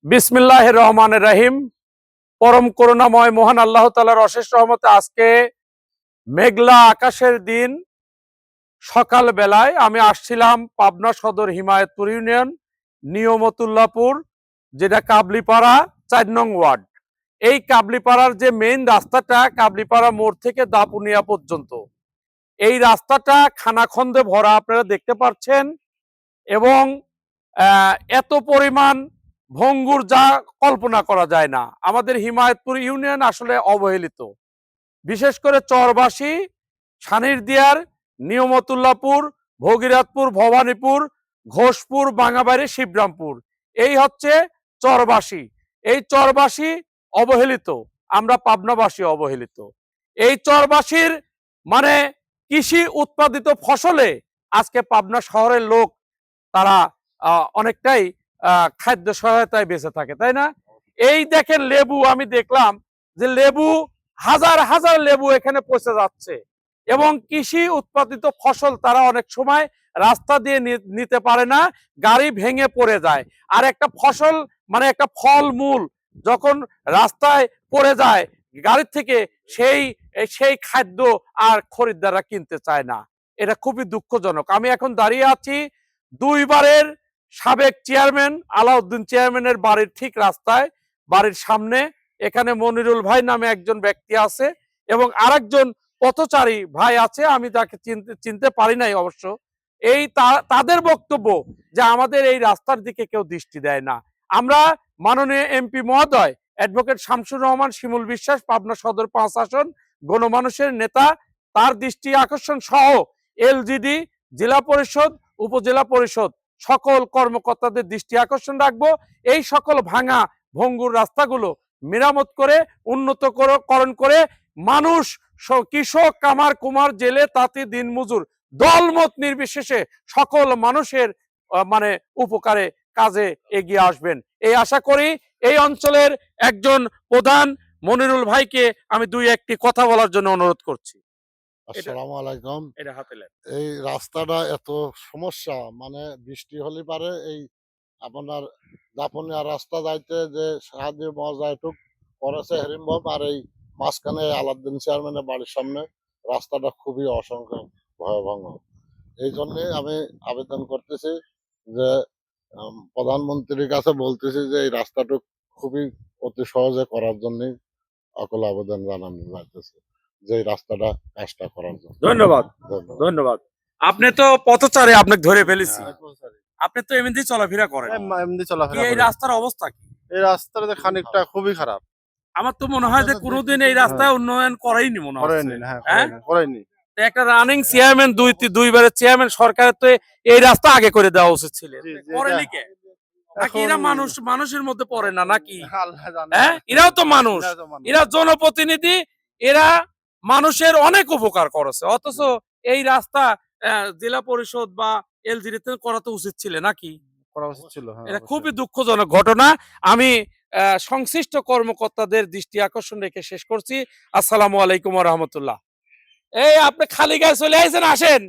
বিসমিল্লাহির রহমানির রহিম। পরম করুণাময় মহান আল্লাহ তাআলার অশেষ রহমতে আজকে মেঘলা আকাশের দিন সকাল বেলায় আমি আসছিলাম পাবনা সদর হিমায়তপুর ইউনিয়ন নিয়মতুল্লাহপুর, যেটা কাবলিপাড়া ৪ নং ওয়ার্ড। এই কাবলিপাড়ার যে মেইন রাস্তাটা কাবলিপাড়া মোড় থেকে দাপুনিয়া পর্যন্ত, এই রাস্তাটা খানাখন্দে ভরা আপনারা দেখতে পাচ্ছেন। এবং এত পরিমাণ ভঙ্গুর যা কল্পনা করা যায় না। আমাদের হিমায়তপুর ইউনিয়ন আসলে অবহেলিত, বিশেষ করে চরবাসী, সানিরদিয়ার, নিয়মতুল্লাহপুর, ভগীরথপুর, ভবানীপুর, ঘোষপুর, বাঙাবাড়ি, শিবরামপুর, এই হচ্ছে চরবাসী। এই চরবাসী অবহেলিত, আমরা পাবনাবাসী অবহেলিত। এই চরবাসীর মানে কৃষি উৎপাদিত ফসলে আজকে পাবনা শহরের লোক তারা অনেকটাই খাদ্য সহায়তায় বেঁচে থাকে, তাই না? এই দেখেন লেবু, আমি দেখলাম যে লেবু হাজার হাজার লেবু এখানে পচে যাচ্ছে। এবং কৃষি উৎপাদিত ফসল তারা অনেক সময় রাস্তা দিয়ে নিতে পারে না, গাড়ি ভেঙে পড়ে যায়। আর একটা ফসল মানে একটা ফল মূল যখন রাস্তায় পড়ে যায় গাড়ির থেকে, সেই সেই খাদ্য আর খরিদ্দাররা কিনতে চায় না। এটা খুবই দুঃখজনক। আমি এখন দাঁড়িয়ে আছি দুইবারের সাবেক চেয়ারম্যান আলাউদ্দিন চেয়ারম্যানের বাড়ির ঠিক রাস্তায়, বাড়ির সামনে। এখানে মনিরুল ভাই নামে একজন ব্যক্তি আছে এবং আরেকজন পথচারী ভাই আছে, আমি তাকে চিনতে পারি নাই অবশ্য। এই তাদের বক্তব্য যে আমাদের এই রাস্তার দিকে কেউ দৃষ্টি দেয় না। আমরা মাননীয় এমপি মহোদয় অ্যাডভোকেট শামসুর রহমান শিমুল বিশ্বাস, পাবনা সদর ৫ আসন গণমানুষের নেতা, তার দৃষ্টি আকর্ষণ সহ এলজিডি, জেলা পরিষদ, উপজেলা পরিষদ সকল কর্মকর্তাদের দৃষ্টি আকর্ষণ রাখবো। এই সকল ভাঙা ভঙ্গুর রাস্তাগুলো মেরামত করে উন্নতকরণ করে মানুষ, কৃষক, কামার কুমার, জেলে তাঁতি, দিনমজুর, দলমত নির্বিশেষে সকল মানুষের মানে উপকারে কাজে এগিয়ে আসবেন এই আশা করি। এই অঞ্চলের একজন প্রধান মনিরুল ভাইকে আমি দুই একটি কথা বলার জন্য অনুরোধ করছি। আসসালামু আলাইকুম। এটা হাতে নেন। এই রাস্তাটা এত সমস্যা, মানে বৃষ্টি হলে পারে এই আপনার দাপুনিয়া রাস্তা যাইতে যে সাহায্য মজা এটুক করেছে হেরিম্বম, আর এই মাঝখানে আলাউদ্দিন চেয়ারম্যানের বাড়ির সামনে রাস্তাটা খুবই অসংখ্য ভয়াবহ। এই জন্যে আমি আবেদন করতেছি যে প্রধানমন্ত্রীর কাছে বলতেছি যে এই রাস্তাটুক খুবই অতি সহজে করার জন্য অকল আবেদন জানানো যাইতেছে যে এই রাস্তাটা কাজটা করার জন্য। ধন্যবাদ, ধন্যবাদ। আপনি তো পথচারী, আপনাকে ধরে ফেলেছি। আপনি তো এমনি চলাফেরা করেন, এমনি চলাফেরা এই করি। রাস্তার অবস্থা কি? এই রাস্তাটা খানিকটা খুবই খারাপ। আমার তো মনে হয় যে কোনোদিন এই রাস্তায় উন্নয়ন করাইনি মনে হয়। করেনি। একটা রানিং চেয়ারম্যান, দুইবারের চেয়ারম্যান সরকারের তো এই রাস্তা আগে করে দেওয়া উচিত ছিল। করেনি কে? নাকি এরা মানুষের মধ্যে পড়ে না নাকি? হ্যাঁ, এরাও তো মানুষ, এরা জনপ্রতিনিধি, এরা মানুষের অনেক উপকার করেছে, অথচ এই রাস্তা জেলা পরিষদ বা এলজিডিতে করা তো উচিত ছিল নাকি? করা উচিত ছিল। এটা খুবই দুঃখজনক ঘটনা। আমি সংশ্লিষ্ট কর্মকর্তাদের দৃষ্টি আকর্ষণ রেখে শেষ করছি। আসসালামু আলাইকুম ওয়া রাহমাতুল্লাহ। এই আপনি খালি গায়ে চলে আইছেন, আসেন।